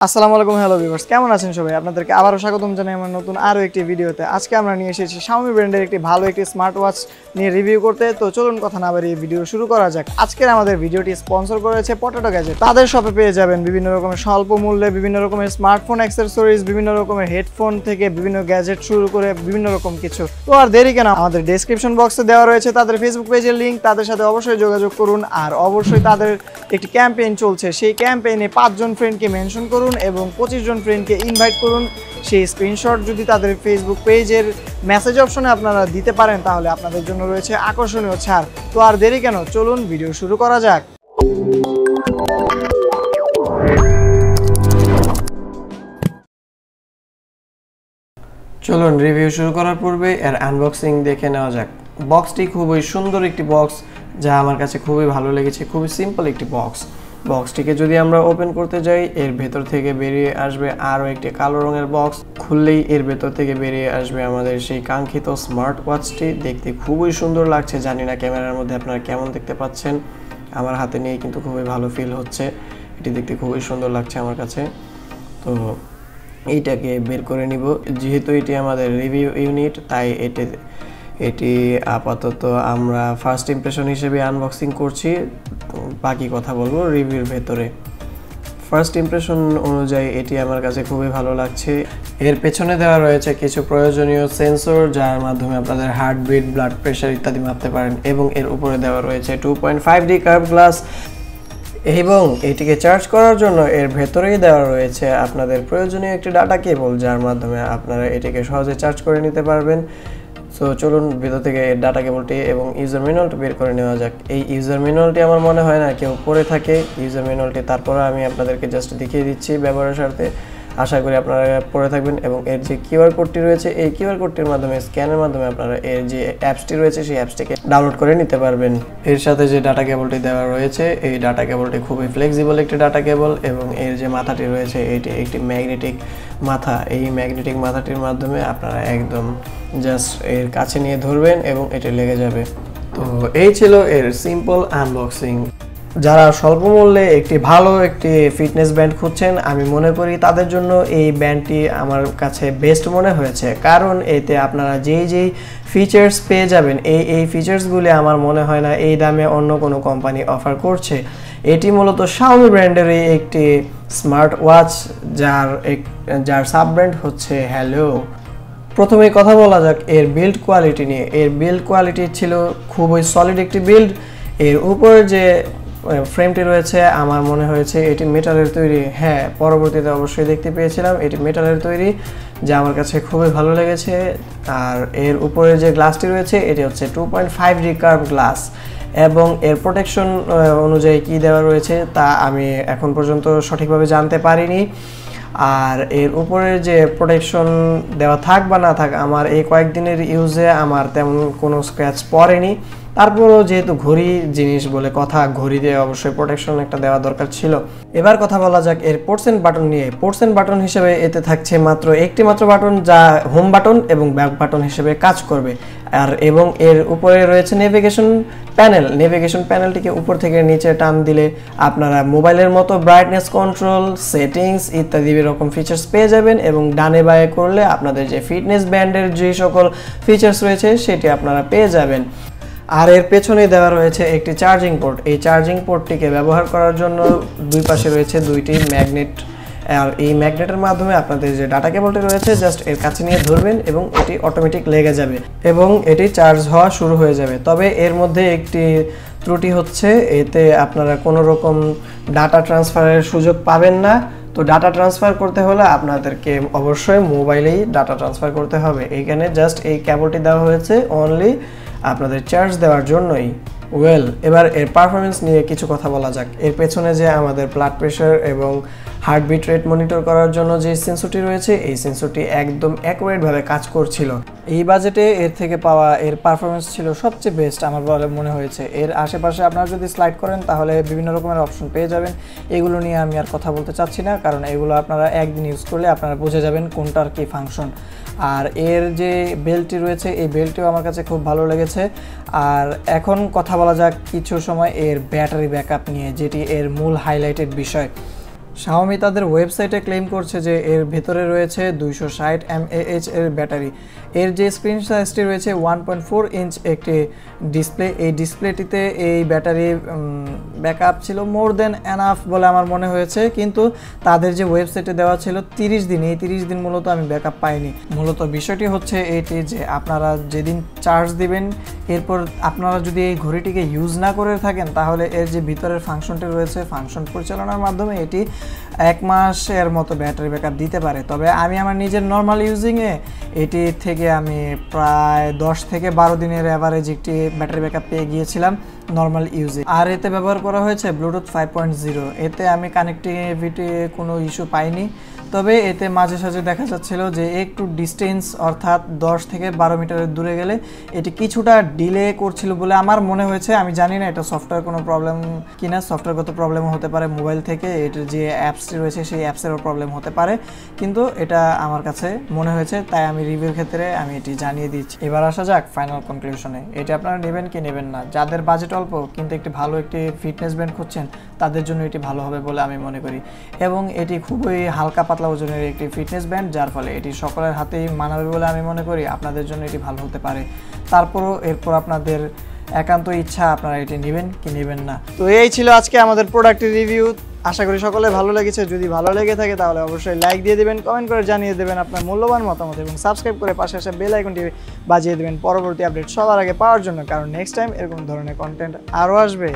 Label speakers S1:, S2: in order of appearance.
S1: আসসালামু আলাইকুম hello viewers, কেমন আছেন সবাই? আপনাদেরকে আবারও স্বাগতম জানাই আমার নতুন আরও একটি ভিডিওতে। আজকে আমরা নিয়ে এসেছি Xiaomi ব্র্যান্ডের একটি ভালো একটি স্মার্ট ওয়াচ নিয়ে রিভিউ করতে। তো চলুন কথা না বাড়িয়ে ভিডিও শুরু করা যাক। আজকের আমাদের ভিডিওটি স্পন্সর করেছে পটেটো গ্যাজেট। তাদের শপে পেয়ে যাবেন বিভিন্ন রকমের স্বল্প মূল্যে বিভিন্ন রকমের স্মার্টফোন অ্যাক্সেসরিজ, বিভিন্ন রকমের হেডফোন থেকে বিভিন্ন গ্যাজেট শুরু করে বিভিন্ন রকম কিছু। তো আর দেরি কেন, আমাদের ডেসক্রিপশন বক্সে দেওয়া রয়েছে তাদের ফেসবুক পেজের লিঙ্ক, তাদের সাথে অবশ্যই যোগাযোগ করুন। আর অবশ্যই তাদের একটি ক্যাম্পেইন চলছে, সেই ক্যাম্পেইনে 5 জন ফ্রেন্ডকে মেনশন করুন এবং 25 জন ফ্রেন্ডকে ইনভাইট করুন। সেই স্ক্রিনশট যদি তাদের ফেসবুক পেজের মেসেজ অপশনে আপনারা দিতে পারেন তাহলে আপনাদের জন্য রয়েছে আকর্ষণীয় ছাড়। তো আর দেরি কেন, চলুন ভিডিও শুরু করা যাক। চলুন রিভিউ শুরু করার পূর্বে এর আনবক্সিং দেখে নেওয়া যাক। বক্সটি খুবই সুন্দর একটি বক্স, যা আমার কাছে খুবই ভালো লেগেছে। খুবই সিম্পল একটি বক্স। বক্সটিকে যদি আমরা ওপেন করতে যাই, এর ভেতর থেকে বেরিয়ে আসবে আরও একটি কালো রঙের বক্স। খুললেই এর ভেতর থেকে বেরিয়ে আসবে আমাদের সেই কাঙ্ক্ষিত স্মার্ট ওয়াচটি। দেখতে খুবই সুন্দর লাগছে, জানি না ক্যামেরার মধ্যে আপনারা কেমন দেখতে পাচ্ছেন। আমার হাতে নিয়ে কিন্তু খুবই ভালো ফিল হচ্ছে, এটি দেখতে খুবই সুন্দর লাগছে আমার কাছে। তো এইটাকে বের করে নিব, যেহেতু এটি আমাদের রিভিউ ইউনিট, তাই এটি আপাতত আমরা ফার্স্ট ইমপ্রেশন হিসেবে আনবক্সিং করছি। বাকি কথা বলবো রিভিউর ভেতরে। ফার্স্ট ইমপ্রেশন অনুযায়ী এটি আমার কাছে খুবই ভালো লাগছে। এর পেছনে দেওয়া রয়েছে কিছু প্রয়োজনীয় সেন্সর, যার মাধ্যমে আপনাদের হার্টবিট, ব্লাড প্রেশার ইত্যাদি মাপতে পারেন। এবং এর উপরে দেওয়া রয়েছে 2.5D কার্ভ গ্লাস। এবং এটিকে চার্জ করার জন্য এর ভেতরেই দেওয়া রয়েছে আপনাদের প্রয়োজনীয় একটি ডাটা কেবল, যার মাধ্যমে আপনারা এটিকে সহজে চার্জ করে নিতে পারবেন। সো চলুন ভেতর থেকে ডাটা কেবলটি এবং ইউজার ম্যানুয়ালটি বের করে নেওয়া যাক। এই ইউজার ম্যানুয়ালটি আমার মনে হয় না কেউ পড়ে থাকে ইউজার ম্যানুয়ালটি, তারপরে আমি আপনাদেরকে জাস্ট দেখিয়ে দিচ্ছি ব্যবহারের স্বার্থে। আশা করি আপনারা পড়ে থাকবেন। এবং এর যে কিউআর কোডটি রয়েছে, এই কিউআর কোডটির মাধ্যমে, স্ক্যানের মাধ্যমে আপনারা এর যে অ্যাপসটি রয়েছে সেই অ্যাপসটিকে ডাউনলোড করে নিতে পারবেন। এর সাথে যে ডাটা কেবলটি দেওয়া রয়েছে, এই ডাটা কেবলটি খুবই ফ্লেক্সিবল একটি ডাটা কেবল। এবং এর যে মাথাটি রয়েছে, এটি একটি ম্যাগনেটিক মাথা। এই ম্যাগনেটিক মাথাটির মাধ্যমে আপনারা একদম জাস্ট এর কাছে নিয়ে ধরবেন এবং এটি লেগে যাবে। তো এই ছিল এর সিম্পল আনবক্সিং। যারা স্বল্প মূল্যে একটি ভালো একটি ফিটনেস ব্যান্ড খুঁজছেন, আমি মনে করি তাদের জন্য এই ব্যান্ডটি আমার কাছে বেস্ট মনে হয়েছে। কারণ এতে আপনারা যেই ফিচার্স পেয়ে যাবেন, এই ফিচার্সগুলি আমার মনে হয় না এই দামে অন্য কোনো কোম্পানি অফার করছে। এটি মূলত Xiaomi ব্র্যান্ডেরই একটি স্মার্ট ওয়াচ, যার সাব ব্র্যান্ড হচ্ছে হ্যালো। প্রথমেই কথা বলা যাক এর বিল্ড কোয়ালিটি নিয়ে। এর বিল্ড কোয়ালিটি ছিল খুবই সলিড একটি বিল্ড। এর উপরে যে ফ্রেমটি রয়েছে আমার মনে হয়েছে এটি মেটালের তৈরি। হ্যাঁ, পরবর্তীতে অবশ্যই দেখতে পেয়েছিলাম এটি মেটালের তৈরি, যা আমার কাছে খুবই ভালো লেগেছে। আর এর উপরে যে গ্লাসটি রয়েছে এটি হচ্ছে 2.5D কার্ভ গ্লাস। এবং এর প্রোটেকশন অনুযায়ী কি দেওয়া রয়েছে তা আমি এখন পর্যন্ত সঠিকভাবে জানতে পারিনি। আর এর উপরে যে প্রোটেকশন দেওয়া থাক বা না থাক, আমার এই কয়েকদিনের ইউজে আমার তেমন কোনো স্ক্র্যাচ পড়েনি। তারপরও যেহেতু ঘড়ি জিনিস বলে কথা, ঘড়ি দিয়ে অবশ্যই প্রোটেকশন একটা দেওয়া দরকার ছিল। এবার কথা বলা যাক এর পোর্টস এন্ড বাটন নিয়ে। পোর্টস এন্ড বাটন হিসেবে এতে থাকছে মাত্র একটি মাত্র বাটন, যা হোম বাটন এবং ব্যাক বাটন হিসেবে কাজ করবে। এবং এর উপরে রয়েছে নেভিগেশন প্যানেল। নেভিগেশন প্যানেলটিকে উপর থেকে নিচে টান দিলে আপনারা মোবাইলের মতো ব্রাইটনেস কন্ট্রোল, সেটিংস ইত্যাদি এরকম ফিচার্স পেয়ে যাবেন। এবং ডানে বায়ে করলে আপনাদের যে ফিটনেস ব্যান্ডের যে সকল ফিচার্স রয়েছে সেটি আপনারা পেয়ে যাবেন। আর এর পেছনে দেওয়া রয়েছে একটি চার্জিং পোর্ট। এই চার্জিং পোর্টটিকে ব্যবহার করার জন্য দুই পাশে রয়েছে দুইটি ম্যাগনেট। আর এই ম্যাগনেটের মাধ্যমে আপনাদের যে ডাটা কেবলটি রয়েছে জাস্ট এর কাছে নিয়ে ধরবেন এবং এটি অটোমেটিক লেগে যাবে এবং এটি চার্জ হওয়া শুরু হয়ে যাবে। তবে এর মধ্যে একটি ত্রুটি হচ্ছে, এতে আপনারা কোনো রকম ডাটা ট্রান্সফারের সুযোগ পাবেন না। তো ডাটা ট্রান্সফার করতে হলে আপনাদেরকে অবশ্যই মোবাইলেই ডাটা ট্রান্সফার করতে হবে। এইখানে জাস্ট এই কেবলটি দেওয়া হয়েছে অনলি আপনাদের চার্জ দেওয়ার জন্যই। এবার এর পারফরমেন্স নিয়ে কিছু কথা বলা যাক। এর পেছনে যে আমাদের ব্লাড প্রেশার এবং হার্টবিট রেট মনিটর করার জন্য যে সেন্সরটি রয়েছে, এই সেন্সরটি একদম অ্যাকুরেটভাবে কাজ করছিল। এই বাজেটে এর থেকে পাওয়া এর পারফরমেন্স ছিল সবচেয়ে বেস্ট আমার বলে মনে হয়েছে। এর আশেপাশে আপনারা যদি স্লাইড করেন তাহলে বিভিন্ন রকমের অপশন পেয়ে যাবেন। এগুলো নিয়ে আমি আর কথা বলতে চাচ্ছি না, কারণ এগুলো আপনারা একদিন ইউজ করলে আপনারা বুঝে যাবেন কোনটার কি ফাংশন। আর এর যে বেল্টটি রয়েছে, এই বেল্টটিও আমার কাছে খুব ভালো লেগেছে। আর এখন কথা বলা যাক কিছু সময় এর ব্যাটারি ব্যাকআপ নিয়ে, যেটি এর মূল হাইলাইটেড বিষয়। Xiaomi তাদের ওয়েবসাইটে ক্লেম করছে যে এর ভেতরে রয়েছে 260 mAh এর ব্যাটারি। এর যে স্ক্রিন সাইজটি রয়েছে 1.4 ইঞ্চ একটি ডিসপ্লে, এই ডিসপ্লেটিতে এই ব্যাটারি ব্যাকআপ ছিল মোর দেন এনাফ বলে আমার মনে হয়েছে, কিন্তু তাদের যে ওয়েবসাইটে দেওয়া ছিল 30 দিন, এই 30 দিন মূলত আমি ব্যাকআপ পাইনি। মূলত বিষয়টি হচ্ছে এইটি যে আপনারা যেদিন চার্জ দিবেন এরপর আপনারা যদি এই ঘড়িটিকে ইউজ না করে থাকেন তাহলে এর যে ভিতরের ফাংশনটি রয়েছে ফাংশন পরিচালনার মাধ্যমে এটি 1 মাসের মতো ব্যাটারি ব্যাকআপ দিতে পারে। তবে আমি আমার নিজের নর্মাল ইউজিংয়ে এটি থেকে আমি প্রায় 10 থেকে 12 দিনের অ্যাভারেজ একটি ব্যাটারি ব্যাকআপ পেয়ে গিয়েছিলাম নর্মাল ইউজে। আর এতে ব্যবহার করা হয়েছে ব্লুটুথ 5.0, এতে আমি কানেক্টিভিটি কোনো ইস্যু পাইনি। তবে এতে মাঝে সাঝে দেখা যাচ্ছিল যে একটু ডিস্টেন্স অর্থাৎ 10 থেকে 12 মিটারের দূরে গেলে এটি কিছুটা ডিলে করছিল বলে আমার মনে হয়েছে। আমি জানি না এটা সফটওয়্যার কোনো প্রবলেম কিনা, সফটওয়্যারগত প্রবলেমও হতে পারে, মোবাইল থেকে এটার যে অ্যাপসটি রয়েছে সেই অ্যাপসেরও প্রবলেম হতে পারে, কিন্তু এটা আমার কাছে মনে হয়েছে তাই আমি রিভিউর ক্ষেত্রে আমি এটি জানিয়ে দিচ্ছি। এবার আসা যাক ফাইনাল কনক্লুশনে, এটি আপনারা নেবেন কি নেবেন না। যাদের বাজেট অল্প কিন্তু একটি ভালো একটি ফিটনেস ব্যান্ড খুঁজছেন তাদের জন্য এটি ভালো হবে বলে আমি মনে করি, এবং এটি খুবই হালকা পাতলা ওজনের একটি ফিটনেস ব্যান্ড, যার ফলে এটি সকলের হাতেই মানাবে বলে আমি মনে করি। আপনাদের জন্য এটি ভালো হতে পারে, তারপরও এরপর আপনাদের একান্ত ইচ্ছা আপনারা এটি নেবেন কি নেবেন না। তো এই ছিল আজকে আমাদের প্রোডাক্টের রিভিউ, আশা করি সকলে ভালো লেগেছে। যদি ভালো লেগে থাকে তাহলে অবশ্যই লাইক দিয়ে দেবেন, কমেন্ট করে জানিয়ে দেবেন আপনার মূল্যবান মতামত এবং সাবস্ক্রাইব করে পাশে আসা বেল আইকনটি বাজিয়ে দেবেন পরবর্তী আপডেট সবার আগে পাওয়ার জন্য, কারণ নেক্সট টাইম এরকম ধরনের কন্টেন্ট আরও আসবে।